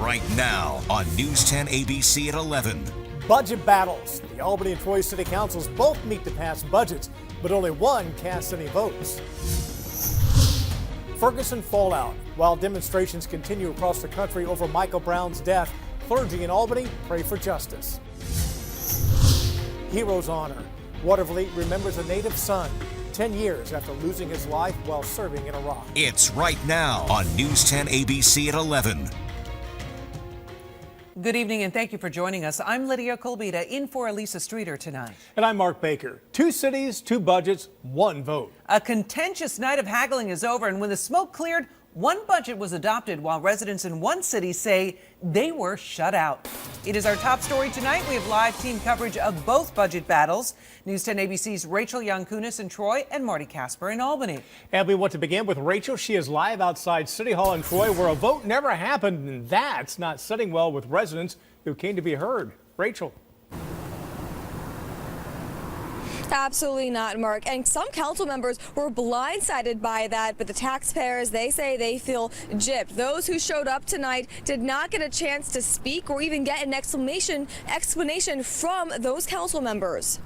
right now on News 10 ABC at 11. Budget battles. The Albany and Troy City Councils both meet to pass budgets, but only one casts any votes. Ferguson fallout. While demonstrations continue across the country over Michael Brown's death, clergy in Albany pray for justice. Heroes Honor. Watervliet remembers a native son 10 years after losing his life while serving in Iraq. It's right now on News 10 ABC at 11. Good evening and thank you for joining us. I'm Lydia Colbita in for Elisa Streeter tonight. And I'm Mark Baker. 2 cities, 2 budgets, 1 vote. A contentious night of haggling is over, and when the smoke cleared, one budget was adopted while residents in one city say they were shut out. It is our top story tonight. We have live team coverage of both budget battles. News 10 ABC's Rachel Yankunis in Troy and Marty Casper in Albany. And we want to begin with Rachel. She is live outside City Hall in Troy, where a vote never happened, and that's not sitting well with residents who came to be heard. Rachel. Absolutely not, Mark. And some council members were blindsided by that, but the taxpayers, they say they feel gypped. Those who showed up tonight did not get a chance to speak or even get an explanation from those council members.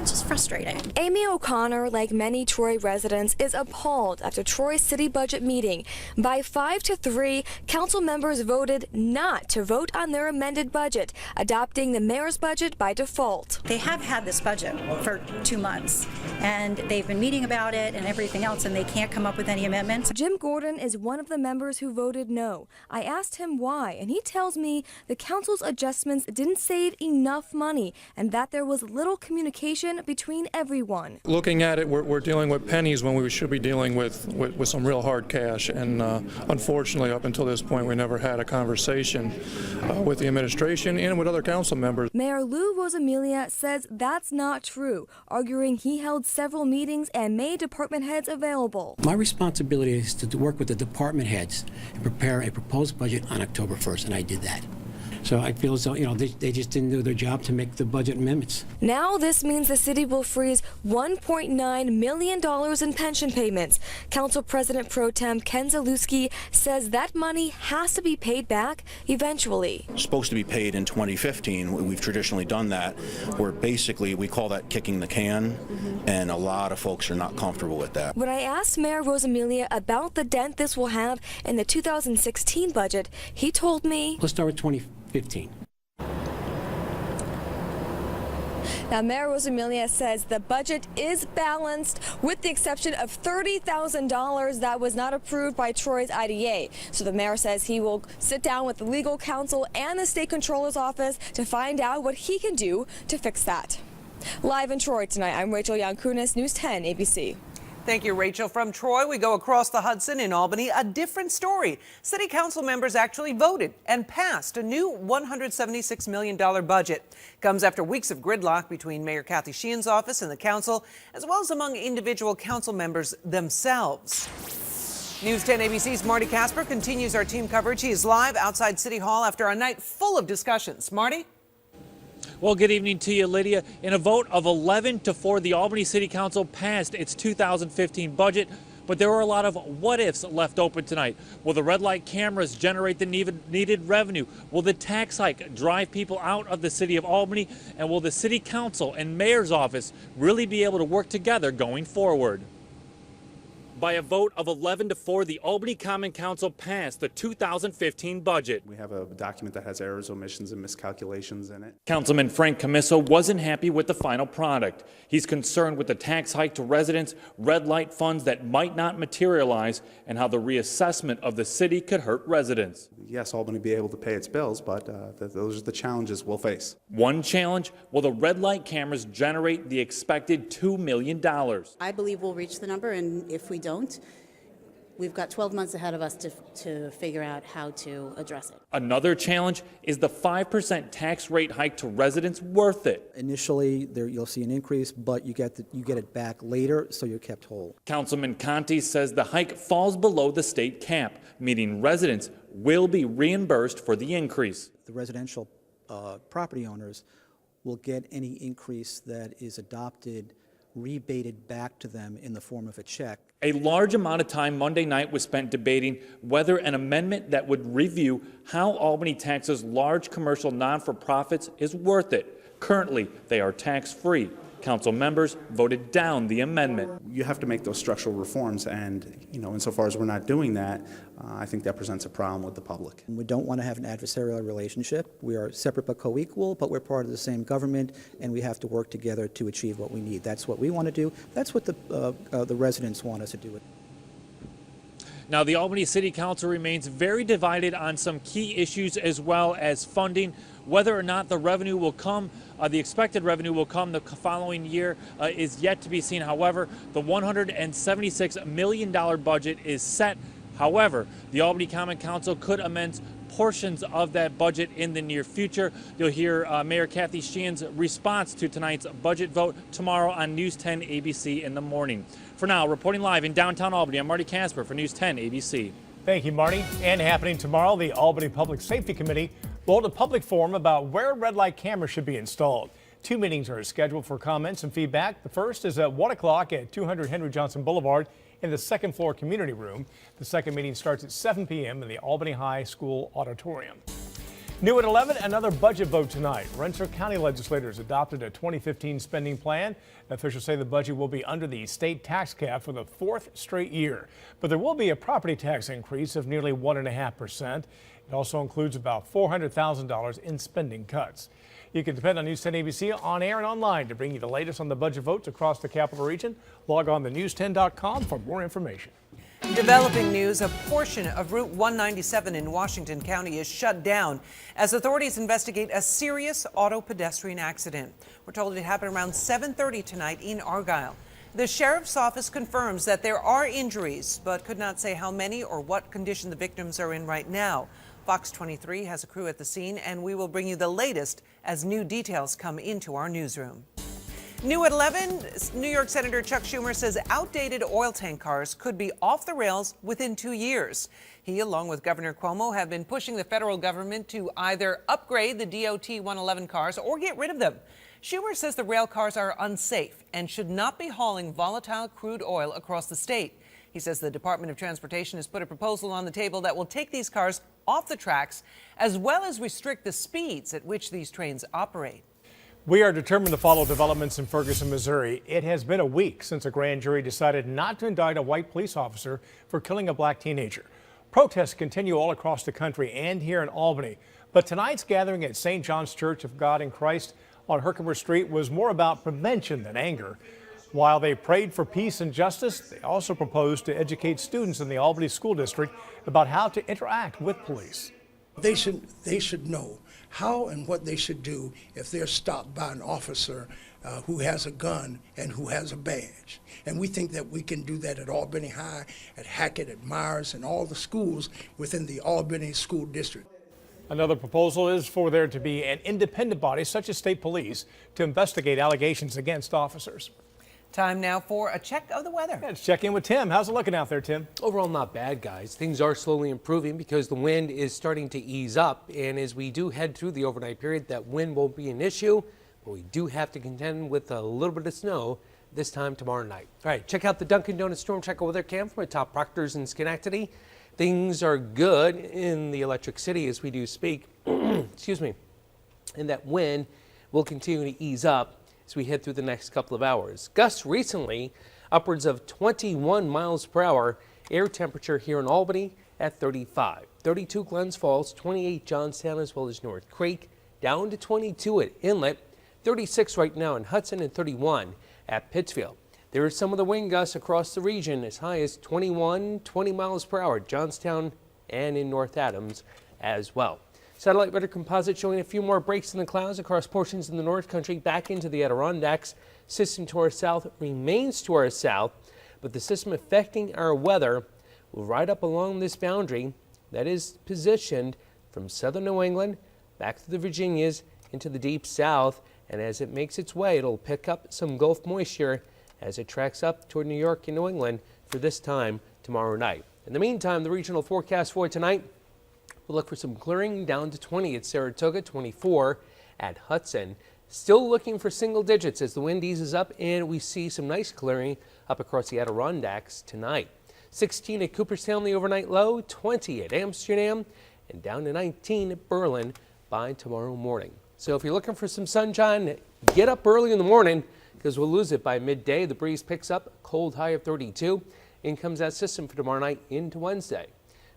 It's just frustrating. Amy O'Connor, like many Troy residents, is appalled after Troy's city budget meeting. By 5-3, council members voted not to vote on their amended budget, adopting the mayor's budget by default. They have had this budget for 2 months, and they've been meeting about it and everything else, and they can't come up with any amendments. Jim Gordon is one of the members who voted no. I asked him why, and he tells me the council's adjustments didn't save enough money and that there was little communication between everyone. Looking at it, we're dealing with pennies when we should be dealing with some real hard cash, and unfortunately up until this point we never had a conversation with the administration and with other council members. Mayor Lou Rosamilia says that's not true, arguing he held several meetings and made department heads available. My responsibility is to work with the department heads and prepare a proposed budget on October 1st, and I did that. So I feel as though, they just didn't do their job to make the budget amendments. Now this means the city will freeze $1.9 million in pension payments. Council President Pro Tem Ken Zalewski says that money has to be paid back eventually. It's supposed to be paid in 2015. We've traditionally done that, where basically we call that kicking the can, and a lot of folks are not comfortable with that. When I asked Mayor Rosamilia about the dent this will have in the 2016 budget, he told me, let's start with 2015. Now, Mayor Rosamilia says the budget is balanced with the exception of $30,000 that was not approved by Troy's IDA. So the mayor says he will sit down with the legal counsel and the state controller's office to find out what he can do to fix that. Live in Troy tonight, I'm Rachel Yankunis, News 10 ABC. Thank you, Rachel. From Troy, we go across the Hudson in Albany. A different story. City council members actually voted and passed a new $176 million budget. Comes after weeks of gridlock between Mayor Kathy Sheehan's office and the council, as well as among individual council members themselves. News 10 ABC's Marty Casper continues our team coverage. He is live outside City Hall after a night full of discussions. Marty? Well, good evening to you, Lydia. In a vote of 11-4, the Albany City Council passed its 2015 budget, but there were a lot of what-ifs left open tonight. Will the red light cameras generate the needed revenue? Will the tax hike drive people out of the city of Albany? And will the City Council and Mayor's office really be able to work together going forward? By a vote of 11-4, the Albany Common Council passed the 2015 budget. We have a document that has errors, omissions, and miscalculations in it. Councilman Frank Camiso wasn't happy with the final product. He's concerned with the tax hike to residents, red light funds that might not materialize, and how the reassessment of the city could hurt residents. Yes, Albany will be able to pay its bills, but those are the challenges we'll face. One challenge, will the red light cameras generate the expected $2 million? I believe we'll reach the number, and if we don't, we've got 12 months ahead of us to figure out how to address it. Another challenge, is the 5% tax rate hike to residents worth it? Initially, you'll see an increase, but you get it back later, so you're kept whole. Councilman Conti says the hike falls below the state cap, meaning residents will be reimbursed for the increase. The residential property owners will get any increase that is adopted rebated back to them in the form of a check. A large amount of time Monday night was spent debating whether an amendment that would review how Albany taxes large commercial non-for-profits is worth it. Currently, they are tax-free. Council members voted down the amendment. You have to make those structural reforms, and insofar as we're not doing that, I think that presents a problem with the public. We don't want to have an adversarial relationship. We are separate but co-equal, but we're part of the same government, and we have to work together to achieve what we need. That's what we want to do. That's what the residents want us to do. Now, the Albany City Council remains very divided on some key issues as well as funding. Whether or not the revenue will come, the expected revenue will come the following year is yet to be seen. However, the $176 million budget is set. However, the Albany Common Council could amend portions of that budget in the near future. You'll hear Mayor Kathy Sheehan's response to tonight's budget vote tomorrow on News 10 ABC in the morning. For now, reporting live in downtown Albany, I'm Marty Casper for News 10 ABC. Thank you, Marty. And happening tomorrow, the Albany Public Safety Committee will hold a public forum about where red light cameras should be installed. 2 meetings are scheduled for comments and feedback. The first is at 1 o'clock at 200 Henry Johnson Boulevard in the second floor community room. The second meeting starts at 7 p.m. in the Albany High School auditorium. New at 11, another budget vote tonight. Rensselaer County legislators adopted a 2015 spending plan. Officials say the budget will be under the state tax cap for the 4th straight year. But there will be a property tax increase of nearly 1.5%. It also includes about $400,000 in spending cuts. You can depend on News 10 ABC on air and online to bring you the latest on the budget votes across the capital region. Log on to news10.com for more information. Developing news, a portion of Route 197 in Washington County is shut down as authorities investigate a serious auto pedestrian accident. We're told it happened around 7:30 tonight in Argyle. The sheriff's office confirms that there are injuries, but could not say how many or what condition the victims are in right now. Fox 23 has a crew at the scene, and we will bring you the latest as new details come into our newsroom. New at 11, New York Senator Chuck Schumer says outdated oil tank cars could be off the rails within 2 years. He, along with Governor Cuomo, have been pushing the federal government to either upgrade the DOT 111 cars or get rid of them. Schumer says the rail cars are unsafe and should not be hauling volatile crude oil across the state. He says the Department of Transportation has put a proposal on the table that will take these cars off the tracks, as well as restrict the speeds at which these trains operate. We are determined to follow developments in Ferguson, Missouri. It has been a week since a grand jury decided not to indict a white police officer for killing a black teenager. Protests continue all across the country and here in Albany. But tonight's gathering at St. John's Church of God in Christ on Herkimer Street was more about prevention than anger. While they prayed for peace and justice, they also proposed to educate students in the Albany School District about how to interact with police. They should know how and what they should do if they're stopped by an officer who has a gun and who has a badge. And we think that we can do that at Albany High, at Hackett, at Myers, and all the schools within the Albany School District. Another proposal is for there to be an independent body, such as state police, to investigate allegations against officers. Time now for a check of the weather. Let's check in with Tim. How's it looking out there, Tim? Overall, not bad, guys. Things are slowly improving because the wind is starting to ease up. And as we do head through the overnight period, that wind won't be an issue. But we do have to contend with a little bit of snow this time tomorrow night. All right, check out the Dunkin' Donuts Storm Checker weather cam from top Proctors in Schenectady. Things are good in the Electric City as we do speak. Excuse me. And that wind will continue to ease up as we head through the next couple of hours. Gusts recently upwards of 21 miles per hour. Air temperature here in Albany at 35. 32 Glens Falls, 28 Johnstown as well as North Creek, down to 22 at Inlet, 36 right now in Hudson, and 31 at Pittsfield. There are some of the wind gusts across the region as high as 20 miles per hour at Johnstown and in North Adams as well. Satellite weather composite showing a few more breaks in the clouds across portions in the North Country back into the Adirondacks. System to our south remains to our south, but the system affecting our weather will ride up along this boundary that is positioned from southern New England back to the Virginias into the deep south. And as it makes its way, it'll pick up some Gulf moisture as it tracks up toward New York and New England for this time tomorrow night. In the meantime, the regional forecast for tonight, we'll look for some clearing down to 20 at Saratoga, 24 at Hudson. Still looking for single digits as the wind eases up and we see some nice clearing up across the Adirondacks tonight. 16 at Cooperstown, the overnight low, 20 at Amsterdam, and down to 19 at Berlin by tomorrow morning. So if you're looking for some sunshine, get up early in the morning because we'll lose it by midday. The breeze picks up, cold high of 32. In comes that system for tomorrow night into Wednesday.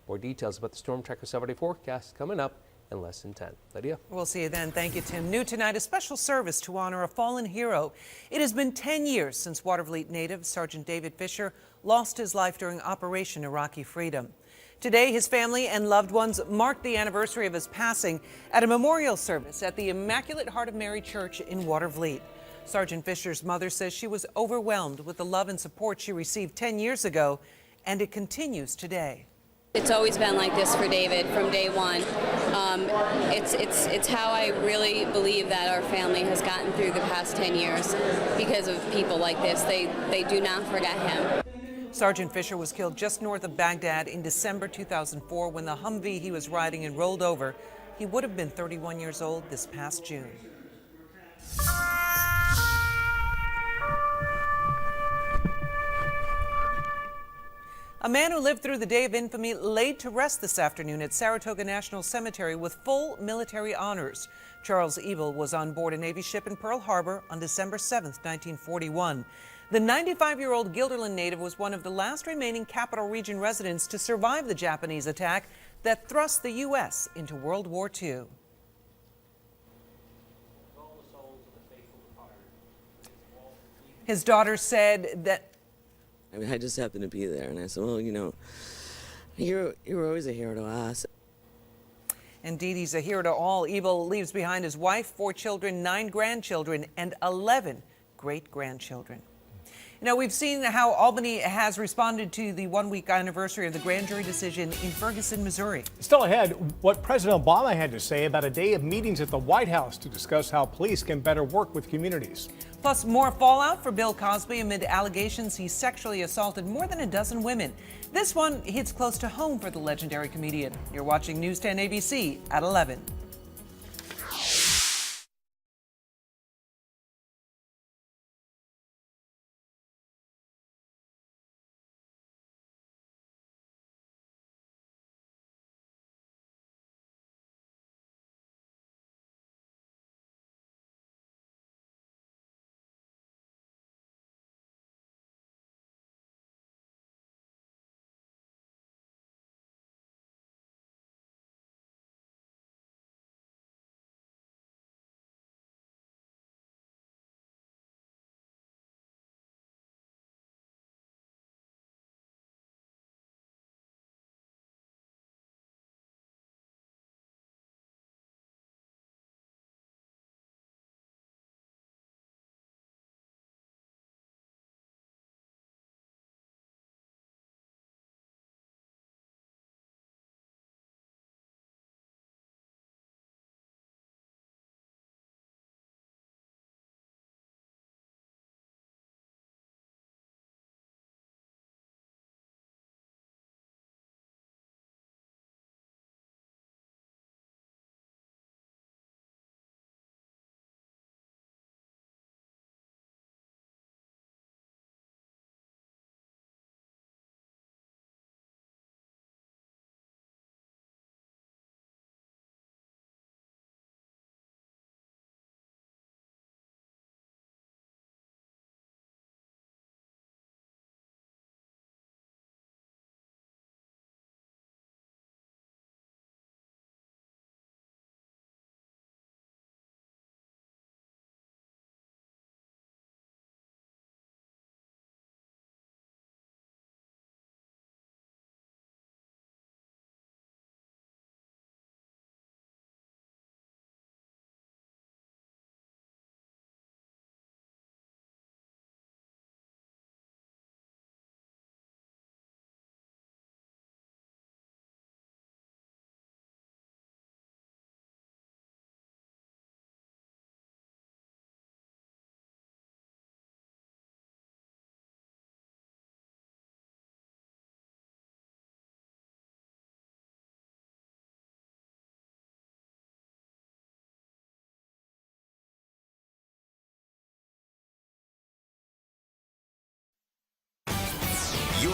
More details about the Storm Tracker 7-day forecast coming up in less than 10. Lydia? We'll see you then. Thank you, Tim. New tonight, a special service to honor a fallen hero. It has been 10 years since Watervliet native Sergeant David Fisher lost his life during Operation Iraqi Freedom. Today, his family and loved ones marked the anniversary of his passing at a memorial service at the Immaculate Heart of Mary Church in Watervliet. Sergeant Fisher's mother says she was overwhelmed with the love and support she received 10 years ago, and it continues today. It's always been like this for David from day one. It's how I really believe that our family has gotten through the past 10 years because of people like this. They do not forget him. Sergeant Fisher was killed just north of Baghdad in December 2004 when the Humvee he was riding in rolled over. He would have been 31 years old this past June. A man who lived through the day of infamy laid to rest this afternoon at Saratoga National Cemetery with full military honors. Charles Ebel was on board a Navy ship in Pearl Harbor on December 7, 1941. The 95-year-old Guilderland native was one of the last remaining Capital Region residents to survive the Japanese attack that thrust the U.S. into World War II. His daughter said that I mean, I just happened to be there, and I said, well, you know, you were always a hero to us. Indeed, he's a hero to all. Ebel leaves behind his wife, 4 children, 9 grandchildren, and 11 great-grandchildren. You know, we've seen how Albany has responded to the one-week anniversary of the grand jury decision in Ferguson, Missouri. Still ahead, what President Obama had to say about a day of meetings at the White House to discuss how police can better work with communities. Plus, more fallout for Bill Cosby amid allegations he sexually assaulted more than a dozen women. This one hits close to home for the legendary comedian. You're watching News 10 ABC at 11.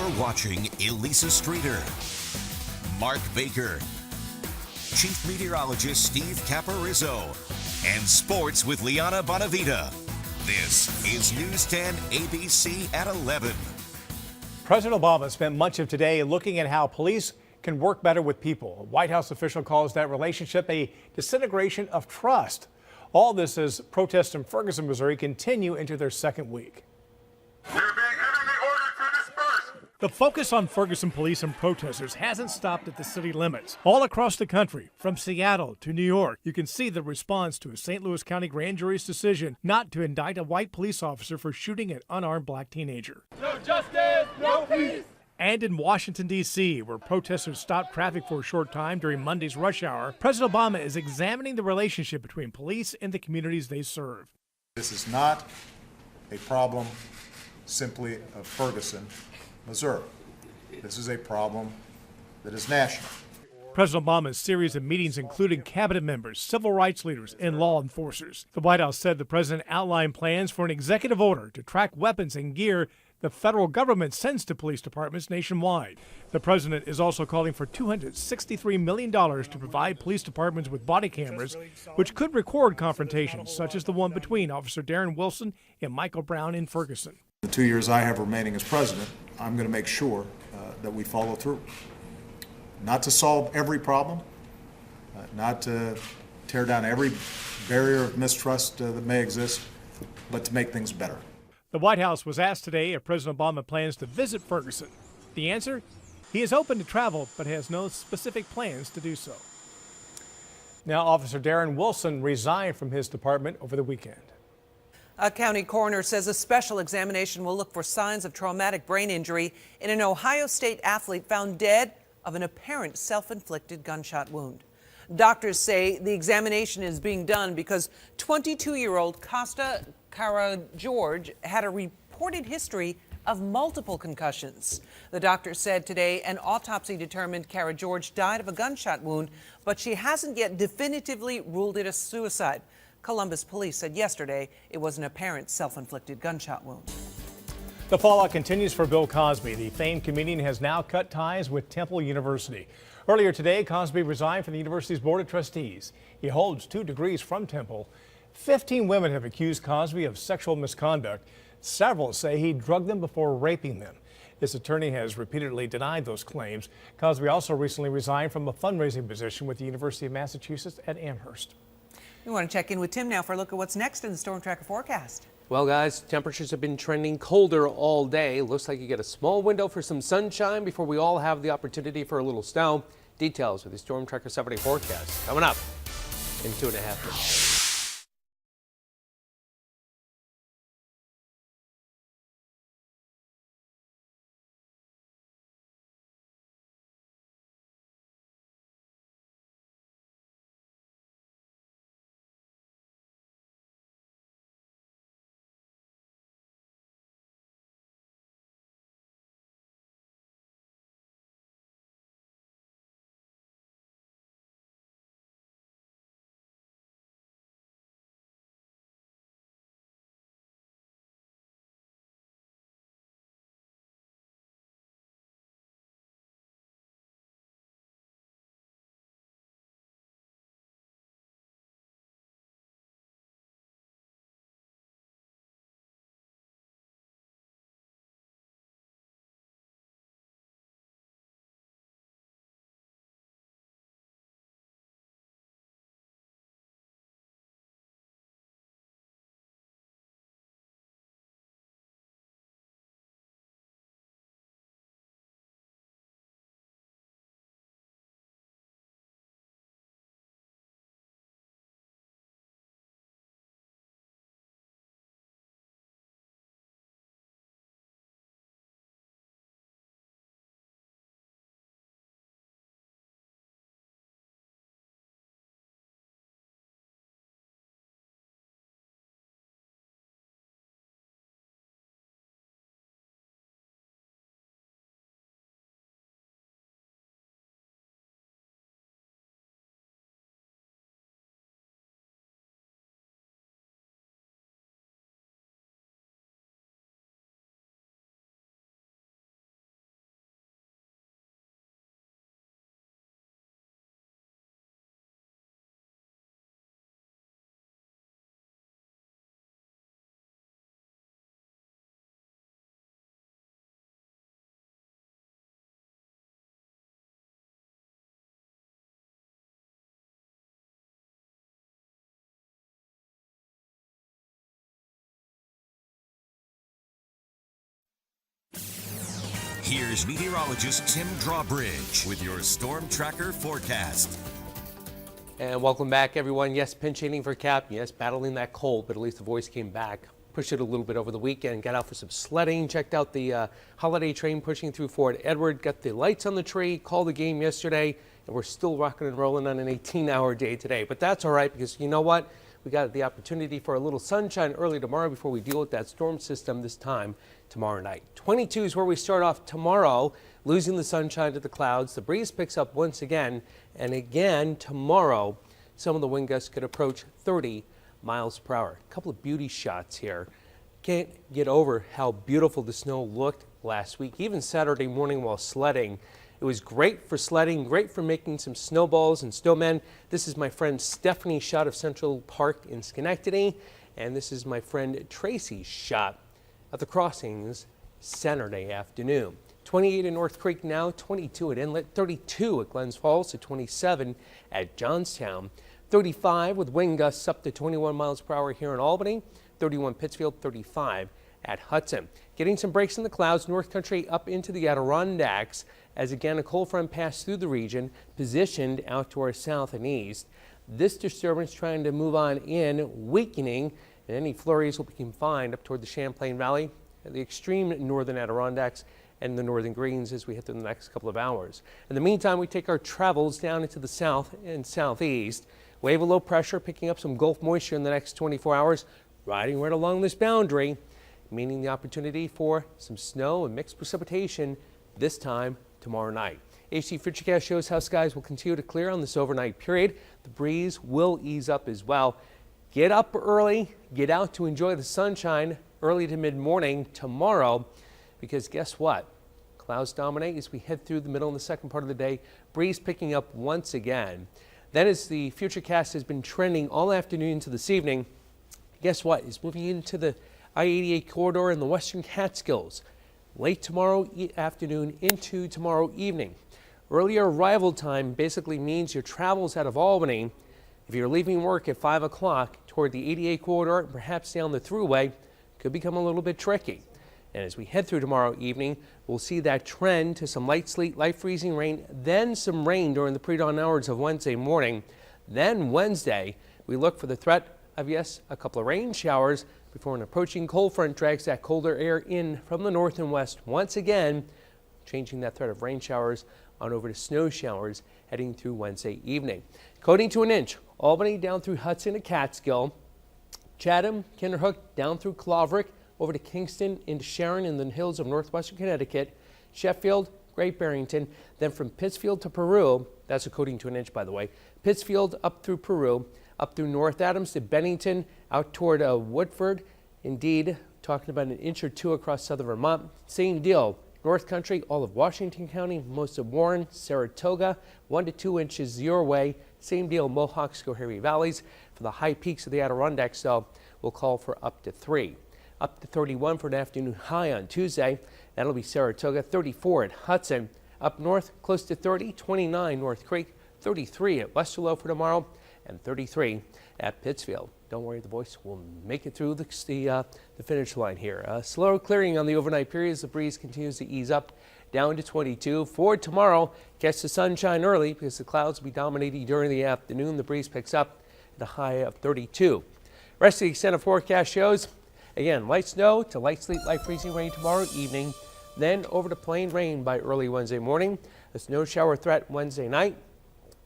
You're watching Elisa Streeter, Mark Baker, Chief Meteorologist Steve Caparizzo, and Sports with Liana Bonavita. This is News 10 ABC at 11. President Obama spent much of today looking at how police can work better with people. A White House official calls that relationship a disintegration of trust. All this as protests in Ferguson, Missouri continue into their second week. The focus on Ferguson police and protesters hasn't stopped at the city limits. All across the country, from Seattle to New York, you can see the response to a St. Louis County grand jury's decision not to indict a white police officer for shooting an unarmed black teenager. No justice, no peace. And in Washington, D.C., where protesters stopped traffic for a short time during Monday's rush hour, President Obama is examining the relationship between police and the communities they serve. This is not a problem simply of Ferguson, Missouri. This is a problem that is national. President Obama's series of meetings included cabinet members, civil rights leaders, and law enforcers. The White House said the president outlined plans for an executive order to track weapons and gear the federal government sends to police departments nationwide. The president is also calling for $263 million to provide police departments with body cameras, which could record confrontations, such as the one between Officer Darren Wilson and Michael Brown in Ferguson. The 2 years I have remaining as president, I'm going to make sure that we follow through. Not to solve every problem, not to tear down every barrier of mistrust that may exist, but to make things better. The White House was asked today if President Obama plans to visit Ferguson. The answer? He is open to travel, but has no specific plans to do so. Now, Officer Darren Wilson resigned from his department over the weekend. A county coroner says a special examination will look for signs of traumatic brain injury in an Ohio State athlete found dead of an apparent self-inflicted gunshot wound. Doctors say the examination is being done because 22-year-old Costa Cara George had a reported history of multiple concussions. The doctor said today an autopsy determined Cara George died of a gunshot wound, but she hasn't yet definitively ruled it a suicide. Columbus police said yesterday it was an apparent self-inflicted gunshot wound. The fallout continues for Bill Cosby. The famed comedian has now cut ties with Temple University. Earlier today, Cosby resigned from the university's board of trustees. He holds 2 degrees from Temple. 15 women have accused Cosby of sexual misconduct. Several say he drugged them before raping them. His attorney has repeatedly denied those claims. Cosby also recently resigned from a fundraising position with the University of Massachusetts at Amherst. We want to check in with Tim now for a look at what's next in the Storm Tracker forecast. Well, guys, temperatures have been trending colder all day. Looks like you get a small window for some sunshine before we all have the opportunity for a little snow. Details with the Storm Tracker 7-day forecast coming up in 2.5 minutes. Here's meteorologist Tim Drawbridge with your Storm Tracker forecast. And welcome back, everyone. Yes, pinch hitting for Cap. Yes, battling that cold, but at least the voice came back. Pushed it a little bit over the weekend. Got out for some sledding. Checked out the holiday train pushing through Fort Edward. Got the lights on the tree. Called the game yesterday. And we're still rocking and rolling on an 18-hour day today. But that's all right, because you know what? We got the opportunity for a little sunshine early tomorrow before we deal with that storm system this time tomorrow night. 22 is where we start off tomorrow, losing the sunshine to the clouds. The breeze picks up once again, and again tomorrow, some of the wind gusts could approach 30 miles per hour. A couple of beauty shots here. Can't get over how beautiful the snow looked last week, even Saturday morning while sledding. It was great for sledding, great for making some snowballs and snowmen. This is my friend Stephanie's shot of Central Park in Schenectady, and this is my friend Tracy's shot at the crossings Saturday afternoon. 28 in North Creek now, 22 at Inlet, 32 at Glens Falls, to 27 at Johnstown, 35 with wind gusts up to 21 miles per hour here in Albany, 31 Pittsfield, 35 at Hudson. Getting some breaks in the clouds, North Country up into the Adirondacks, as again a cold front passed through the region, positioned out to our south and east. This disturbance trying to move on in, weakening, and any flurries will be confined up toward the Champlain Valley, the extreme northern Adirondacks, and the northern Greens as we hit through the next couple of hours. In the meantime, we take our travels down into the south and southeast. Wave of low pressure picking up some Gulf moisture in the next 24 hours, riding right along this boundary, meaning the opportunity for some snow and mixed precipitation this time tomorrow night. HC Futurecast shows how skies will continue to clear on this overnight period. The breeze will ease up as well. Get up early, get out to enjoy the sunshine early to mid-morning tomorrow, because guess what? Clouds dominate as we head through the middle and the second part of the day. Breeze picking up once again. Then as the Futurecast has been trending all afternoon to this evening, guess what? It's moving into the I-88 corridor in the western Catskills. Late tomorrow afternoon into tomorrow evening. Earlier arrival time basically means your travels out of Albany, if you're leaving work at 5 o'clock toward the 88 corridor and perhaps down the thruway, could become a little bit tricky. And as we head through tomorrow evening, we'll see that trend to some light sleet, light freezing rain, then some rain during the pre-dawn hours of Wednesday morning. Then Wednesday, we look for the threat of, yes, a couple of rain showers before an approaching cold front drags that colder air in from the north and west once again, changing that threat of rain showers on over to snow showers heading through Wednesday evening. Coating to an inch, Albany down through Hudson to Catskill, Chatham, Kinderhook down through Claverick, over to Kingston into Sharon in the hills of northwestern Connecticut, Sheffield, Great Barrington, then from Pittsfield to Peru, that's a coating to an inch by the way, Pittsfield up through Peru, up through North Adams to Bennington, out toward Woodford. Indeed, talking about an inch or two across southern Vermont. Same deal. North Country, all of Washington County, most of Warren, Saratoga, 1 to 2 inches your way. Same deal, Mohawk, Schoharie Valleys. For the high peaks of the Adirondacks, though, we'll call for up to 3. Up to 31 for an afternoon high on Tuesday. That'll be Saratoga, 34 at Hudson. Up north, close to 30, 29 North Creek, 33 at Westerlo for tomorrow, and 33 at Pittsfield. Don't worry, the voice will make it through the finish line here. Slow clearing on the overnight period as the breeze continues to ease up down to 22. For tomorrow, catch the sunshine early because the clouds will be dominating during the afternoon. The breeze picks up at a high of 32. Rest of the extent of forecast shows, again, light snow to light sleet, light freezing rain tomorrow evening. Then over to plain rain by early Wednesday morning. A snow shower threat Wednesday night.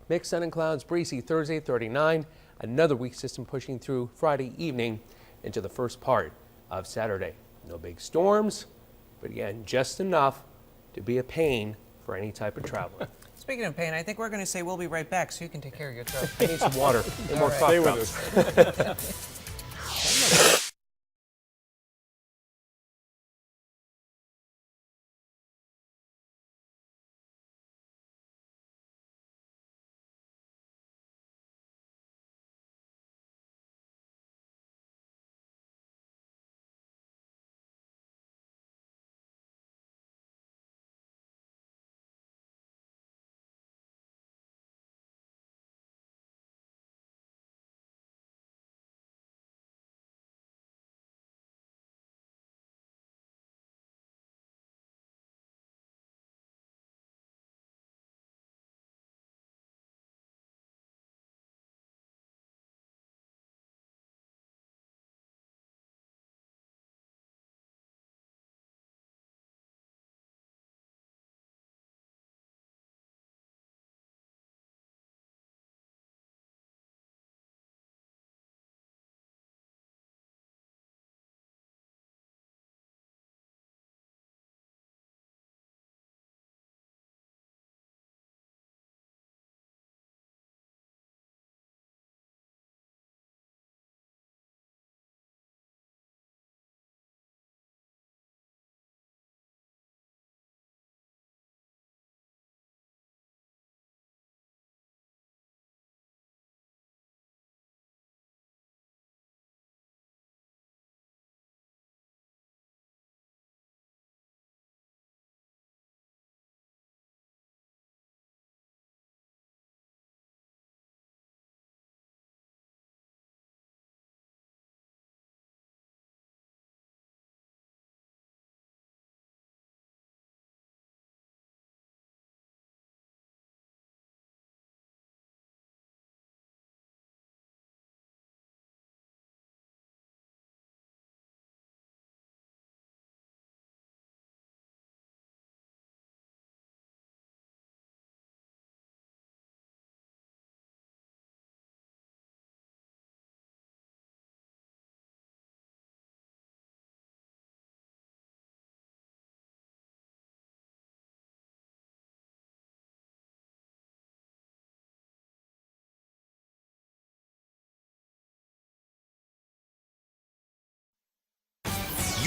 Mixed sun and clouds, breezy Thursday, 39. Another weak system pushing through Friday evening into the first part of Saturday. No big storms, but again, just enough to be a pain for any type of traveler. Speaking of pain, I think we're going to say we'll be right back so you can take care of your throat. I need some water and more cough drops.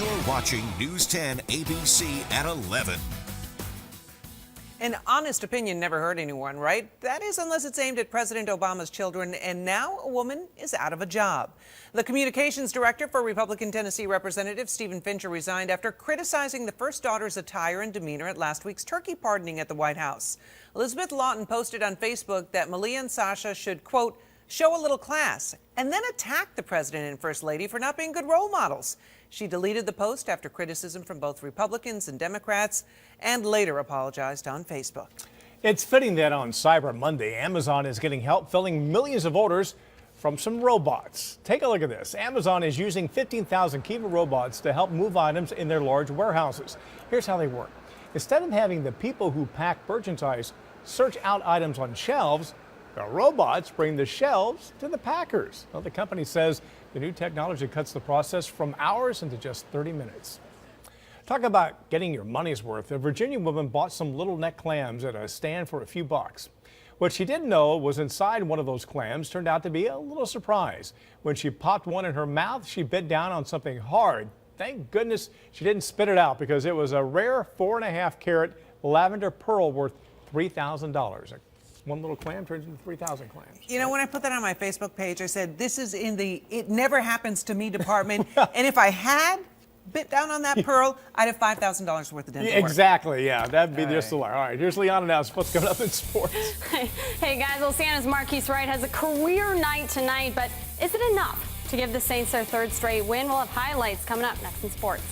You're watching News 10 ABC at 11. An honest opinion never hurt anyone, right? That is, unless it's aimed at President Obama's children, and now a woman is out of a job. The communications director for Republican Tennessee Representative Stephen Fincher resigned after criticizing the first daughter's attire and demeanor at last week's turkey pardoning at the White House. Elizabeth Lawton posted on Facebook that Malia and Sasha should, quote, show a little class, and then attack the president and first lady for not being good role models. She deleted the post after criticism from both Republicans and Democrats, and later apologized on Facebook. It's fitting that on Cyber Monday, Amazon is getting help filling millions of orders from some robots. Take a look at this. Amazon is using 15,000 Kiva robots to help move items in their large warehouses. Here's how they work. Instead of having the people who pack merchandise search out items on shelves, the robots bring the shelves to the packers. Well, the company says the new technology cuts the process from hours into just 30 minutes. Talk about getting your money's worth. A Virginia woman bought some little neck clams at a stand for a few bucks. What she didn't know was inside one of those clams turned out to be a little surprise. When she popped one in her mouth, she bit down on something hard. Thank goodness she didn't spit it out, because it was a rare 4.5 carat lavender pearl worth $3,000. One little clam turns into 3,000 clams. You know, when I put that on my Facebook page, I said, this is in the it never happens to me department. And if I had bit down on that pearl, I'd have $5,000 worth of dental work. Exactly, yeah. That'd be just the line. All right, here's Liana now. What's coming up in sports? Hey, guys, Louisiana's Marquise Wright has a career night tonight, but is it enough to give the Saints their third straight win? We'll have highlights coming up next in sports.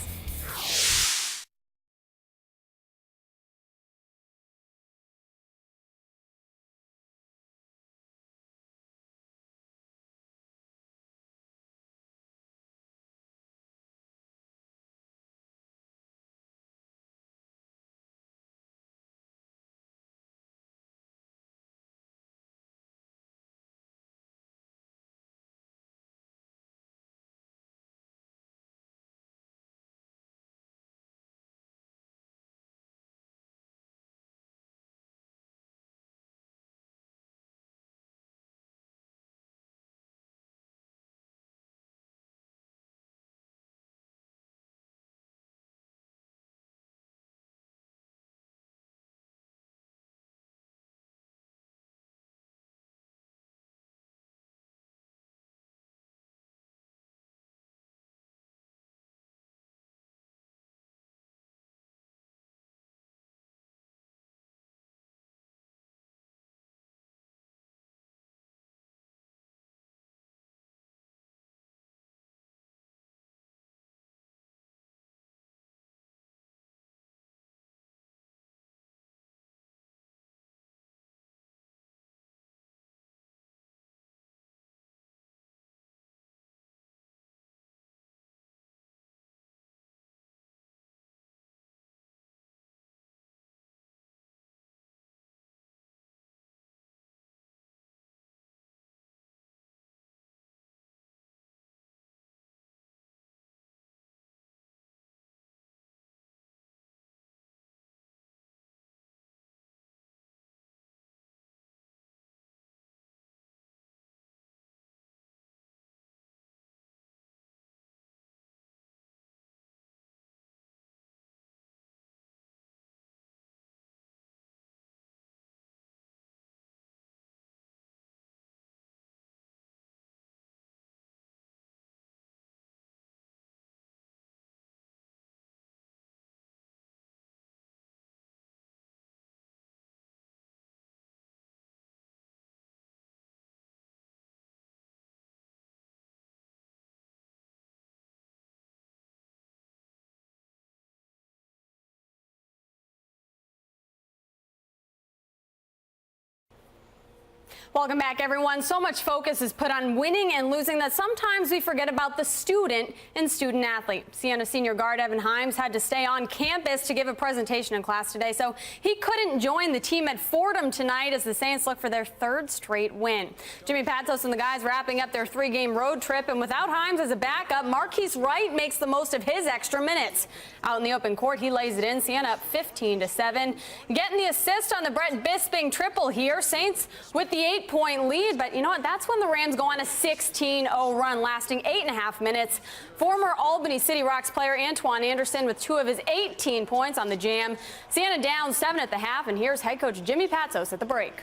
Welcome back, everyone. So much focus is put on winning and losing that sometimes we forget about the student and student athlete. Siena senior guard Evan Himes had to stay on campus to give a presentation in class today, so he couldn't join the team at Fordham tonight as the Saints look for their third straight win. Jimmy Patos and the guys wrapping up their 3-game road trip, and without Himes as a backup, Marquise Wright makes the most of his extra minutes. Out in the open court, he lays it in. Siena up 15-7. Getting the assist on the Brett Bisping triple here. Saints with the 8 8-point lead, but you know what? That's when the Rams go on a 16-0 run lasting 8.5 minutes. Former Albany City Rocks player Antoine Anderson with 2 of his 18 points on the jam. Siena down 7 at the half, and here's head coach Jimmy Patsos at the break.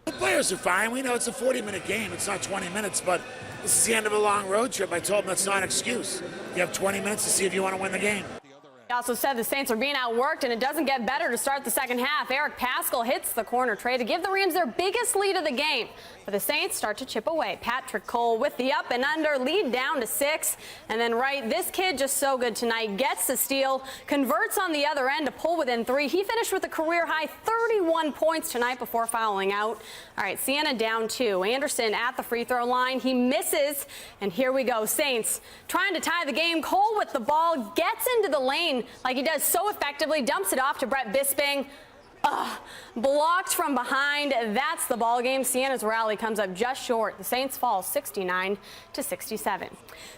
The players are fine. We know it's a 40-minute game. It's not 20 minutes, but this is the end of a long road trip. I told them that's not an excuse. You have 20 minutes to see if you want to win the game. He also said the Saints are being outworked, and it doesn't get better to start the second half. Eric Paschal hits the corner tray to give the Rams their biggest lead of the game. But the Saints start to chip away. Patrick Cole with the up and under, lead down to 6. And then this kid just so good tonight, gets the steal, converts on the other end to pull within 3. He finished with a career-high 31 points tonight before fouling out. All right, Siena down 2. Anderson at the free throw line. He misses, and here we go. Saints trying to tie the game. Cole with the ball, gets into the lane like he does so effectively, dumps it off to Brett Bisping. Blocked from behind. That's the ball game. Siena's rally comes up just short. The Saints fall 69-67.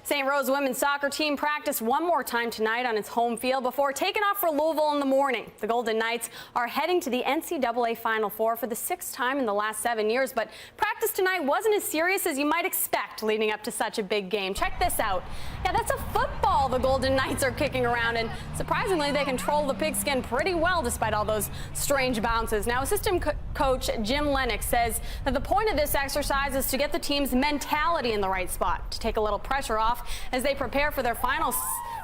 St. Rose women's soccer team practiced one more time tonight on its home field before taking off for Louisville in the morning. The Golden Knights are heading to the NCAA Final Four for the 6th time in the last 7 years, but practice tonight wasn't as serious as you might expect leading up to such a big game. Check this out. Yeah, that's a football the Golden Knights are kicking around, and surprisingly they control the pigskin pretty well despite all those strange bounces. Now, assistant coach Jim Lennox says that the point of this exercise is to get the team's mentality in the right spot, to take a little pressure off as they prepare for their final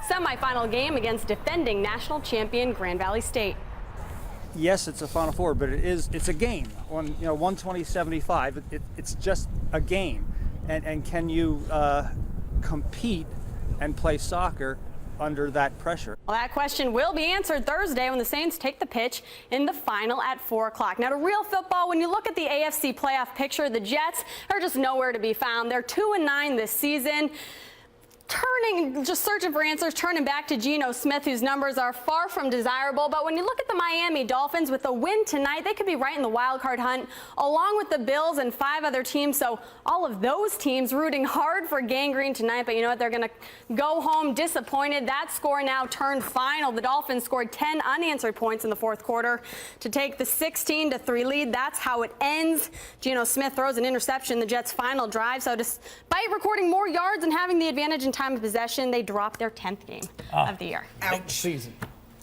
semifinal game against defending national champion Grand Valley State. Yes, it's a Final Four, but it's a game. On 120-75, it's just a game, and can you compete and play soccer under that pressure? Well, that question will be answered Thursday when the Saints take the pitch in the final at 4 o'clock. Now, to real football, when you look at the AFC playoff picture, the Jets are just nowhere to be found. They're 2-9 this season. Just searching for answers, turning back to Geno Smith, whose numbers are far from desirable. But when you look at the Miami Dolphins with the win tonight, they could be right in the wild card hunt, along with the Bills and 5 other teams. So all of those teams rooting hard for Gangrene tonight. But you know what? They're going to go home disappointed. That score now turned final. The Dolphins scored 10 unanswered points in the 4th quarter to take the 16-3 lead. That's how it ends. Geno Smith throws an interception in the Jets' final drive. So despite recording more yards and having the advantage in time of possession, they dropped their 10th game of the year. Ouch. Season.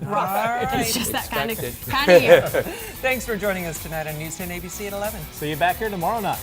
Right. It's just that kind of year. Thanks for joining us tonight on News 10 ABC at 11. See you back here tomorrow night.